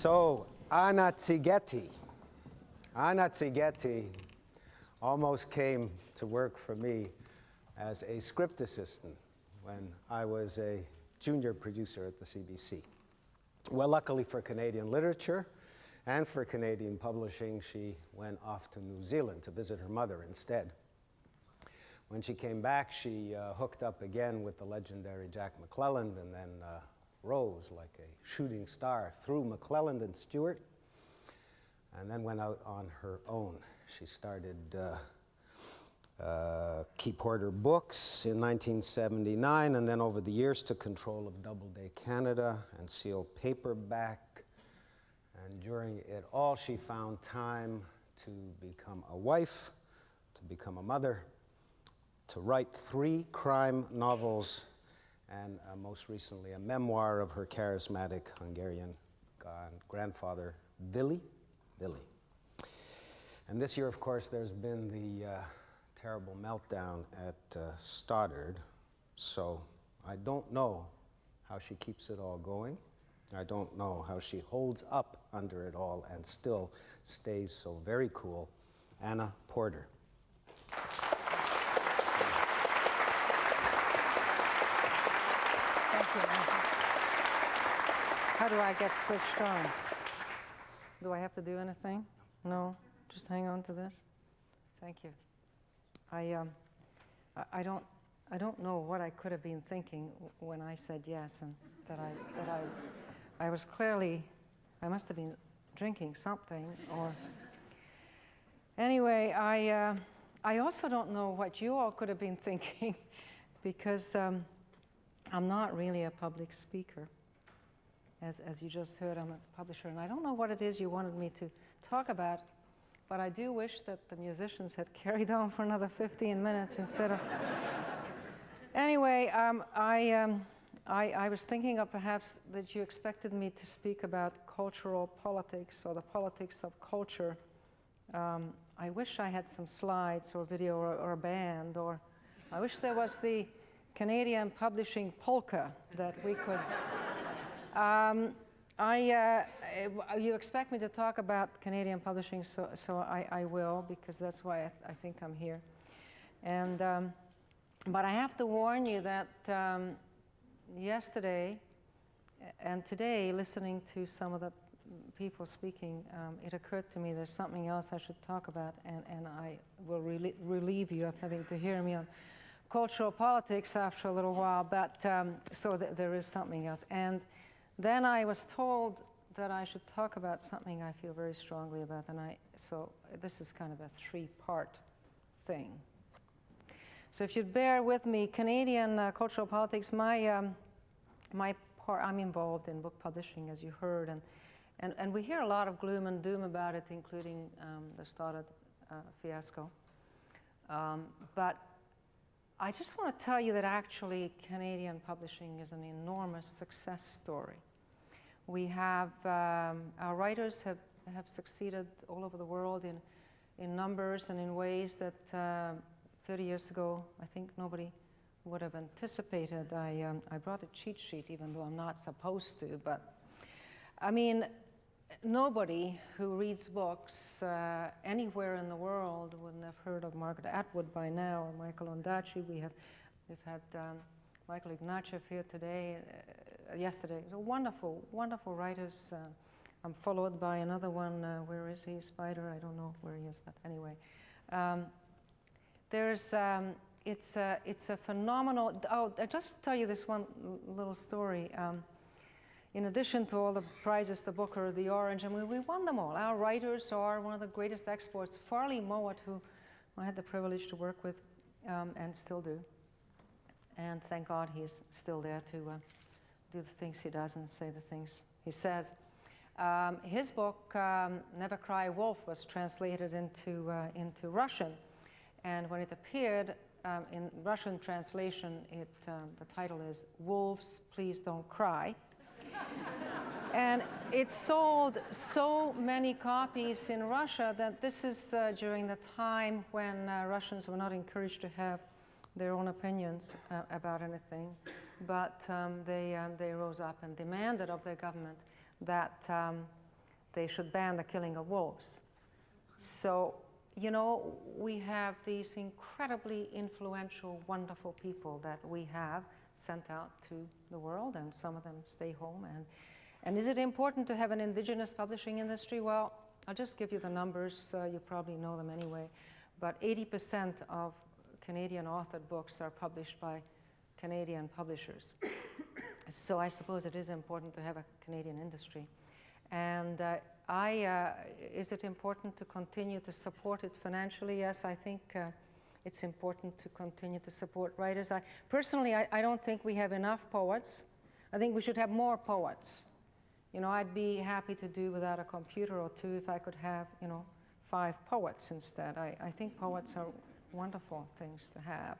So, anti-Getty almost came to work for me as a script assistant when I was a junior producer at the CBC. Well, luckily for Canadian literature and for Canadian publishing, she went off to New Zealand to visit her mother instead. When she came back, she hooked up again with the legendary Jack McClelland and then rose like a shooting star through McClelland and Stewart, and then went out on her own. She started Key Porter Books in 1979, and then over the years took control of Doubleday Canada and Seal Paperback. And during it all, she found time to become a wife, to become a mother, to write 3 crime novels, and most recently a memoir of her charismatic Hungarian grandfather, Vili. And this year, of course, there's been the terrible meltdown at Stoddard, so I don't know how she keeps it all going. I don't know how she holds up under it all and still stays so very cool. Anna Porter. How do I get switched on? Do I have to do anything? No? Just hang on to this? Thank you. I don't know what I could have been thinking when I said yes, and that I was clearly, I must have been drinking something, or anyway, I also don't know what you all could have been thinking, because I'm not really a public speaker. As you just heard, I'm a publisher, and I don't know what it is you wanted me to talk about, but I do wish that the musicians had carried on for another 15 minutes instead of... Anyway, I was thinking of perhaps that you expected me to speak about cultural politics or the politics of culture. I wish I had some slides or video or a band, or I wish there was the Canadian publishing polka that we could... you expect me to talk about Canadian publishing, so I will, because that's why I think I'm here. And, but I have to warn you that yesterday and today, listening to some of the people speaking, it occurred to me there's something else I should talk about, and I will relieve you of having to hear me on cultural politics after a little while, but so there is something else. And then I was told that I should talk about something I feel very strongly about, and so this is kind of a 3-part thing. So if you'd bear with me, Canadian cultural politics, my part, I'm involved in book publishing, as you heard, and we hear a lot of gloom and doom about it, including the Stoddard fiasco. But I just want to tell you that actually Canadian publishing is an enormous success story. We have, our writers have succeeded all over the world in numbers and in ways that 30 years ago, I think nobody would have anticipated. I brought a cheat sheet, even though I'm not supposed to, but I mean, nobody who reads books anywhere in the world wouldn't have heard of Margaret Atwood by now, or Michael Ondaatje. We've had Michael Ignatieff here today, yesterday. So wonderful, wonderful writers. I'm followed by another one. Where is he? Spider? I don't know where he is, but anyway. It's a phenomenal. Oh, I'll just tell you this one little story. In addition to all the prizes, the Booker, the Orange, and we won them all. Our writers are one of the greatest exports. Farley Mowat, who I had the privilege to work with and still do. And thank God he's still there to do the things he does and say the things he says. His book, Never Cry Wolf, was translated into Russian. And when it appeared in Russian translation, the title is Wolves, Please Don't Cry. And it sold so many copies in Russia that this is during the time when Russians were not encouraged to have their own opinions about anything, but they rose up and demanded of their government that they should ban the killing of wolves. So, you know, we have these incredibly influential, wonderful people that we have sent out to the world, and some of them stay home. And is it important to have an indigenous publishing industry? Well, I'll just give you the numbers. You probably know them anyway. But 80% of Canadian authored books are published by Canadian publishers. So I suppose it is important to have a Canadian industry. And is it important to continue to support it financially? Yes, I think it's important to continue to support writers. Personally, I don't think we have enough poets. I think we should have more poets. You know, I'd be happy to do without a computer or two if I could have, you know, 5 poets instead. I think poets are wonderful things to have.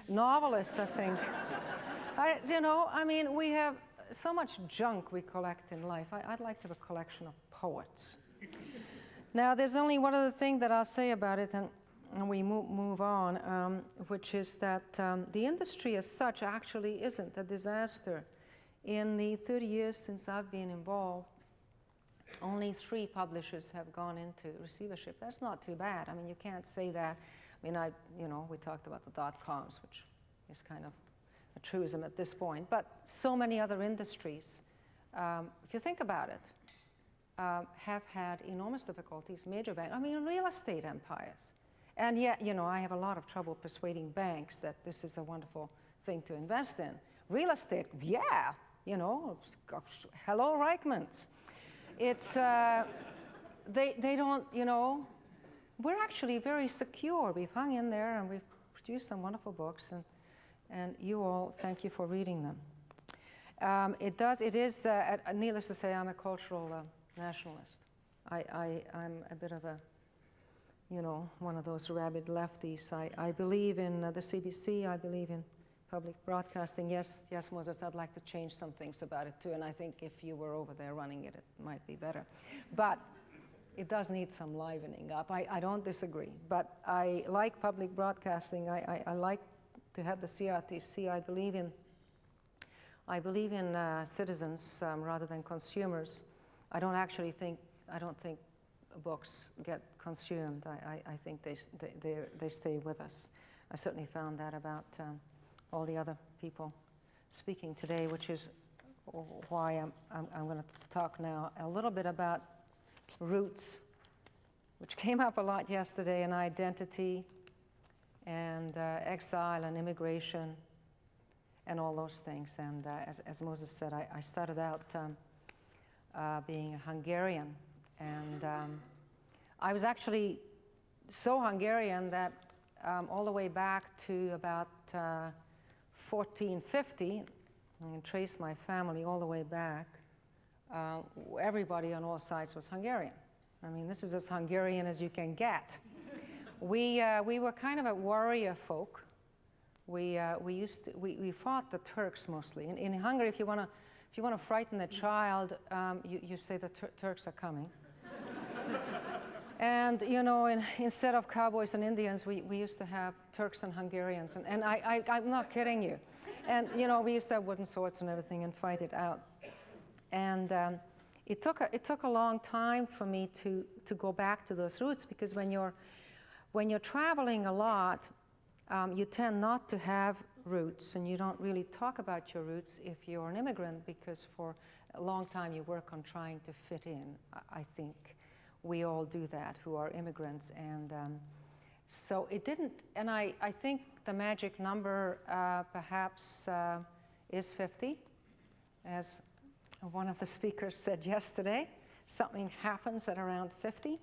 Novelists, I think. You know, I mean, we have so much junk we collect in life. I'd like to have a collection of poets. Now, there's only one other thing that I'll say about it, and we move on, which is that the industry as such actually isn't a disaster. In the 30 years since I've been involved, only 3 publishers have gone into receivership. That's not too bad. I mean, you can't say that. I mean, you know, we talked about the .coms, which is kind of a truism at this point. But so many other industries, if you think about it, have had enormous difficulties, major banks. I mean, real estate empires. And yet, you know, I have a lot of trouble persuading banks that this is a wonderful thing to invest in. Real estate, yeah, you know, hello, Reichmans. It's, they don't, you know, we're actually very secure. We've hung in there and we've produced some wonderful books, and you all, thank you for reading them. It is, needless to say, I'm a cultural nationalist. I'm a bit of a, you know, one of those rabid lefties. I believe in the CBC, I believe in public broadcasting. Yes, Moses, I'd like to change some things about it too, and I think if you were over there running it, it might be better. But it does need some livening up. I don't disagree, but I like public broadcasting. I like to have the CRTC. I believe in citizens rather than consumers. I don't think books get consumed. I think they stay with us. I certainly found that about all the other people speaking today, which is why I'm going to talk now a little bit about roots, which came up a lot yesterday, and identity, and exile and immigration, and all those things. And as Moses said, I started out being a Hungarian, and I was actually so Hungarian that all the way back to about 1450, I can trace my family all the way back, everybody on all sides was Hungarian. I mean, this is as Hungarian as you can get. We were kind of a warrior folk. We fought the Turks mostly. In Hungary, if you want to frighten a child, you say the Turks are coming. And you know, instead of cowboys and Indians, we used to have Turks and Hungarians, and I'm not kidding you. And you know, we used to have wooden swords and everything and fight it out. And it took a long time for me to go back to those roots, because when you're traveling a lot, you tend not to have roots, and you don't really talk about your roots if you're an immigrant, because for a long time you work on trying to fit in. I think we all do that who are immigrants, and so it didn't. And I think the magic number perhaps is 50, as one of the speakers said yesterday. Something happens at around 50.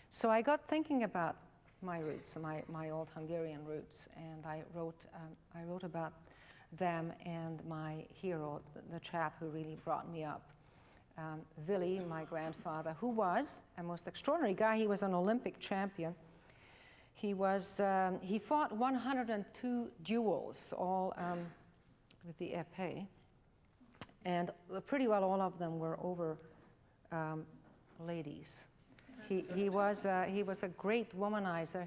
So I got thinking about my roots, my old Hungarian roots, and I wrote about them and my hero, the chap who really brought me up, Willy, my grandfather, who was a most extraordinary guy. He was an Olympic champion. He fought 102 duels, all with the épée, and pretty well all of them were over ladies. He was a great womanizer.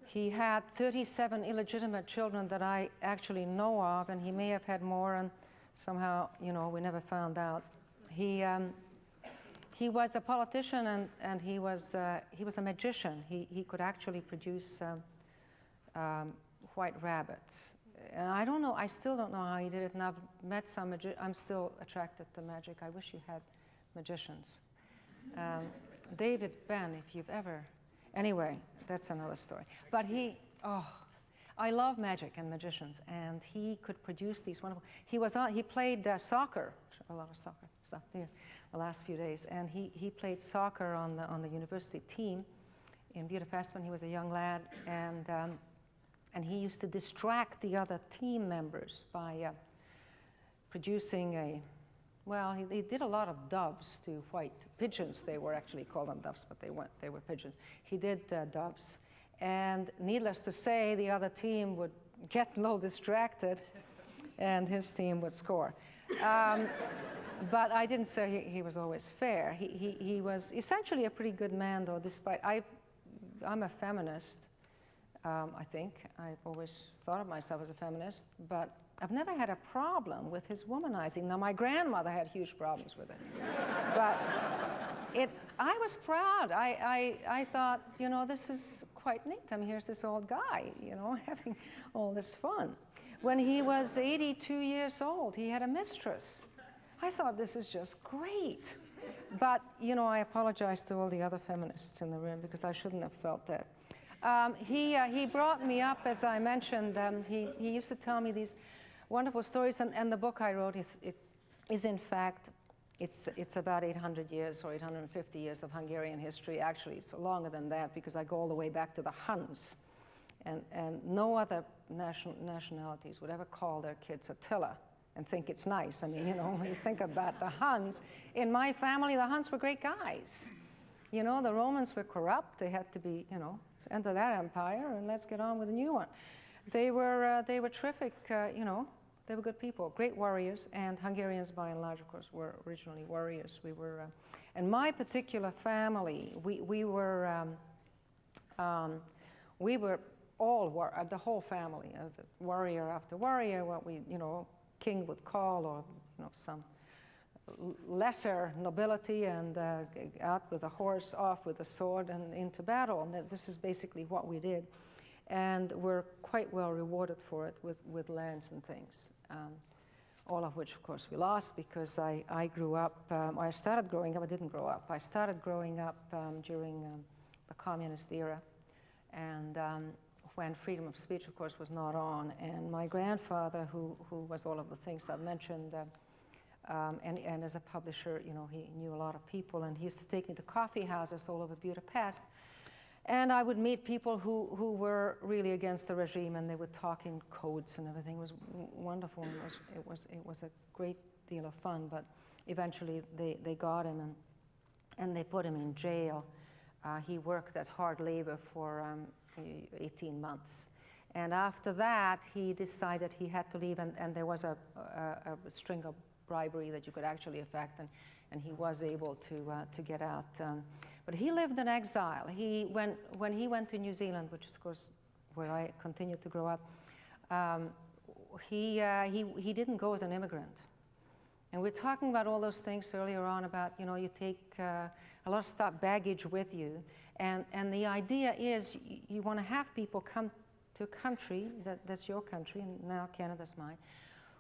He had 37 illegitimate children that I actually know of, and he may have had more, and somehow, you know, we never found out. he was a politician and he was a magician. He could actually produce white rabbits. And I don't know, I still don't know how he did it, and I've met some I'm still attracted to magic. I wish you had magicians. David Ben, if you've ever, anyway, that's another story. But I love magic and magicians, and he could produce these wonderful, he played soccer, a lot of soccer stuff here the last few days, and he played soccer on the university team in Budapest when he was a young lad, and he used to distract the other team members by producing he did a lot of doves to white pigeons. They were actually called them doves, but they weren't. They were pigeons. He did doves. And needless to say, the other team would get a little distracted, and his team would score. But I didn't say he was always fair. He was essentially a pretty good man, though, despite... I'm a feminist, I think. I've always thought of myself as a feminist, but I've never had a problem with his womanizing. Now, my grandmother had huge problems with it. But I was proud. I thought, you know, this is quite neat. I mean, here's this old guy, you know, having all this fun. When he was 82 years old, he had a mistress. I thought, this is just great. But, you know, I apologize to all the other feminists in the room because I shouldn't have felt that. He brought me up, as I mentioned. He used to tell me these wonderful stories, and the book I wrote is in fact, it's about 800 years or 850 years of Hungarian history. Actually, it's longer than that because I go all the way back to the Huns, and no other nationalities would ever call their kids Attila and think it's nice. I mean, you know, when you think about the Huns, in my family, the Huns were great guys. You know, the Romans were corrupt. They had to be, you know, enter that empire and let's get on with a new one. They were terrific, you know, they were good people, great warriors, and Hungarians by and large, of course, were originally warriors. We were, and my particular family, we were all, the whole family, warrior after warrior, what we, you know, king would call, or, you know, some lesser nobility, and out with a horse, off with a sword, and into battle. And this is basically what we did. And we're quite well rewarded for it with lands and things, all of which, of course, we lost because I grew up, I started growing up, I didn't grow up. I started growing up during the communist era, and when freedom of speech, of course, was not on. And my grandfather, who was all of the things I've mentioned, and as a publisher, you know, he knew a lot of people, and he used to take me to coffee houses all over Budapest. And I would meet people who were really against the regime, and they would talk in codes and everything. It was wonderful, and it was a great deal of fun. But eventually they got him, and they put him in jail. He worked at hard labor for 18 months. And after that, he decided he had to leave, and there was a string of bribery that you could actually effect, and he was able to get out. But he lived in exile. When he went to New Zealand, which is, of course, where I continued to grow up, he didn't go as an immigrant. And we're talking about all those things earlier on about, you know, you take a lot of stuff, baggage with you. And the idea is you want to have people come to a country, that's your country, and now Canada's mine,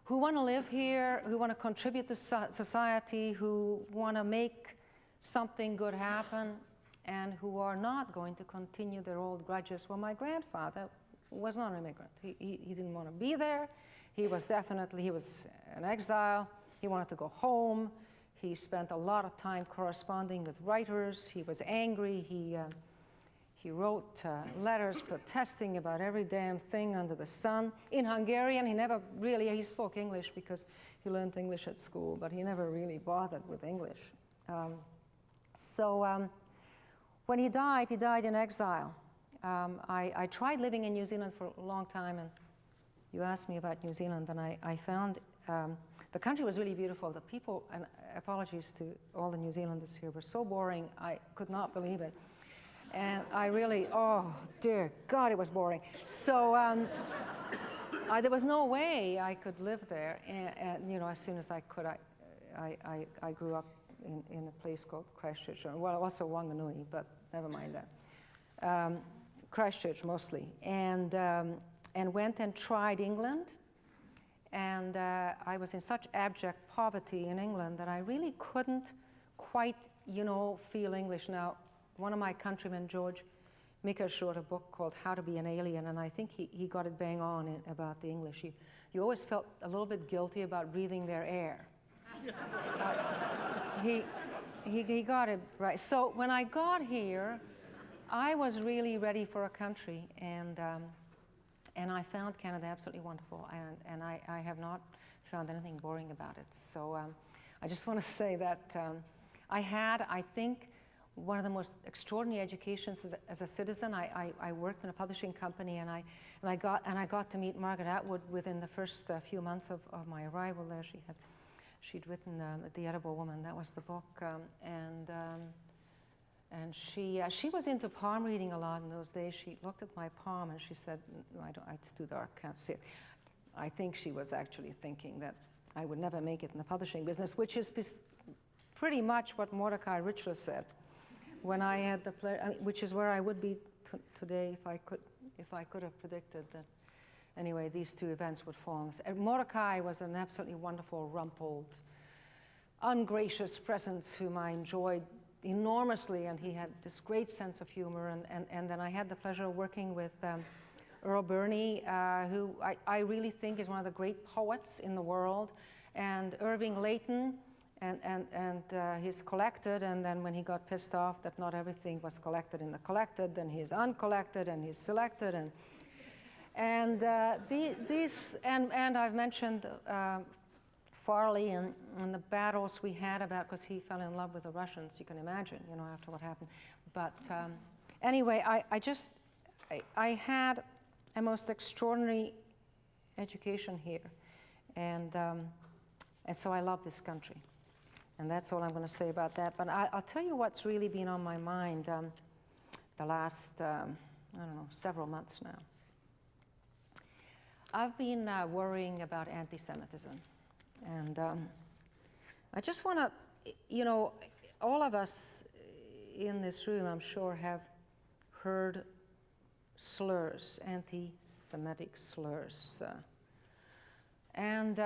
who want to live here, who want to contribute to society, who want to make something good happen, and who are not going to continue their old grudges. Well, my grandfather was not an immigrant. He didn't want to be there. He was an exile. He wanted to go home. He spent a lot of time corresponding with writers. He was angry. He wrote letters protesting about every damn thing under the sun. In Hungarian, he spoke English because he learned English at school, but he never really bothered with English. So when he died in exile. I tried living in New Zealand for a long time, and you asked me about New Zealand, and I found the country was really beautiful. The people, and apologies to all the New Zealanders here, were so boring, I could not believe it. And I really, oh dear God, it was boring. So there was no way I could live there, and you know, as soon as I could, I grew up in a place called Christchurch. Well, also Wanganui, but never mind that. Christchurch mostly, and went and tried England. And I was in such abject poverty in England that I really couldn't quite, feel English. Now, one of my countrymen, George Mickers, wrote a book called How to Be an Alien, and I think he got it bang on about the English. You always felt a little bit guilty about breathing their air. He got it right. So when I got here, I was really ready for a country, and I found Canada absolutely wonderful, and I have not found anything boring about it. So I just want to say that I had, I think, one of the most extraordinary educations as a citizen. I worked in a publishing company, and I got to meet Margaret Atwood within the first few months of my arrival there. She'd written The Edible Woman. That was the book, and she was into palm reading a lot in those days. She looked at my palm and she said, "No, it's too dark, can't see it." I think she was actually thinking that I would never make it in the publishing business, which is pretty much what Mordecai Richler said when I had the pleasure, which is where I would be today if I could have predicted that. Anyway, these two events would fall. Mordecai was an absolutely wonderful, rumpled, ungracious presence whom I enjoyed enormously, and he had this great sense of humor. And then I had the pleasure of working with Earl Burney, who I really think is one of the great poets in the world, and Irving Layton, and he's collected, and then when he got pissed off that not everything was collected in the collected, then he's uncollected and he's selected, and I've mentioned Farley and the battles we had about, because he fell in love with the Russians, you can imagine, after what happened. But anyway, I had a most extraordinary education here, and so I love this country. And that's all I'm going to say about that. But I'll tell you what's really been on my mind the last, several months now. I've been worrying about anti-Semitism. And I just want to, all of us in this room, I'm sure, have heard slurs, anti-Semitic slurs. And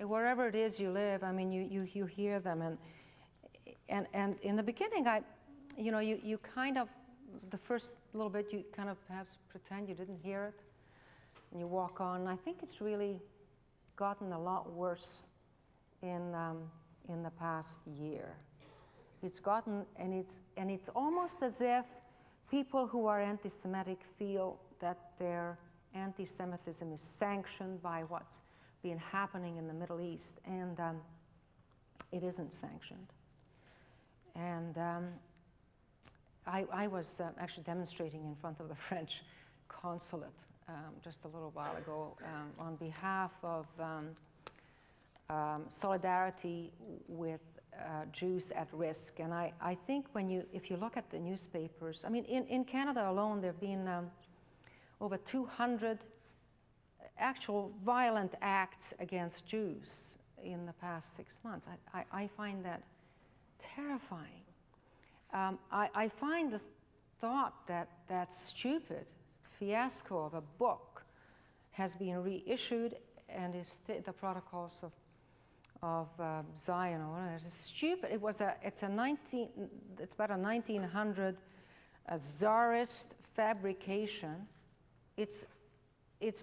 wherever it is you live, I mean, you hear them. And in the beginning, you kind of, the first little bit, you kind of perhaps pretend you didn't hear it. And you walk on. And I think it's really gotten a lot worse in the past year. It's gotten, and it's almost as if people who are anti-Semitic feel that their anti-Semitism is sanctioned by what's been happening in the Middle East, and it isn't sanctioned. And I was actually demonstrating in front of the French consulate just a little while ago on behalf of solidarity with Jews at risk. And I think if you look at the newspapers, I mean, in Canada alone, there have been over 200 actual violent acts against Jews in the past 6 months. I find that terrifying. I find the thought that stupid fiasco of a book has been reissued and is the Protocols of Zion. It's stupid. It's about a 1900 czarist fabrication. It's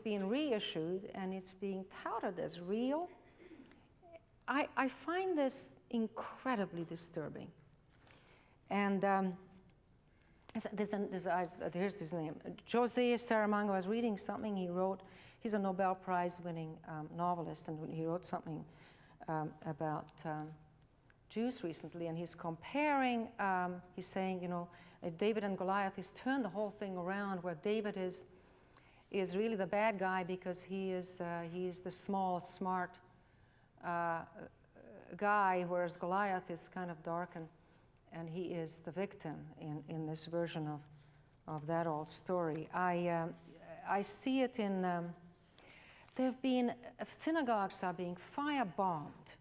being reissued and it's being touted as real. I find this incredibly disturbing. And here's his name, José Saramago. I was reading something he wrote. He's a Nobel Prize-winning novelist, and he wrote something about Jews recently, and he's comparing, he's saying, David and Goliath, he's turned the whole thing around, where David is really the bad guy because he is the small, smart guy, whereas Goliath is kind of dark, and he is the victim in this version of that old story. I see it in, there have been, synagogues are being firebombed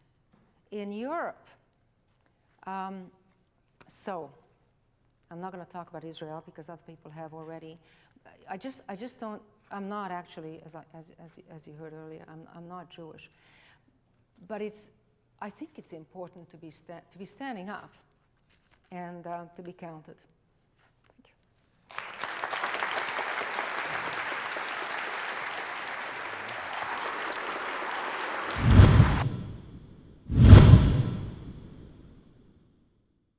in Europe. So, I'm not going to talk about Israel because other people have already. I just don't. I'm not actually, as you heard earlier. I'm not Jewish, but I think it's important to be standing up and to be counted.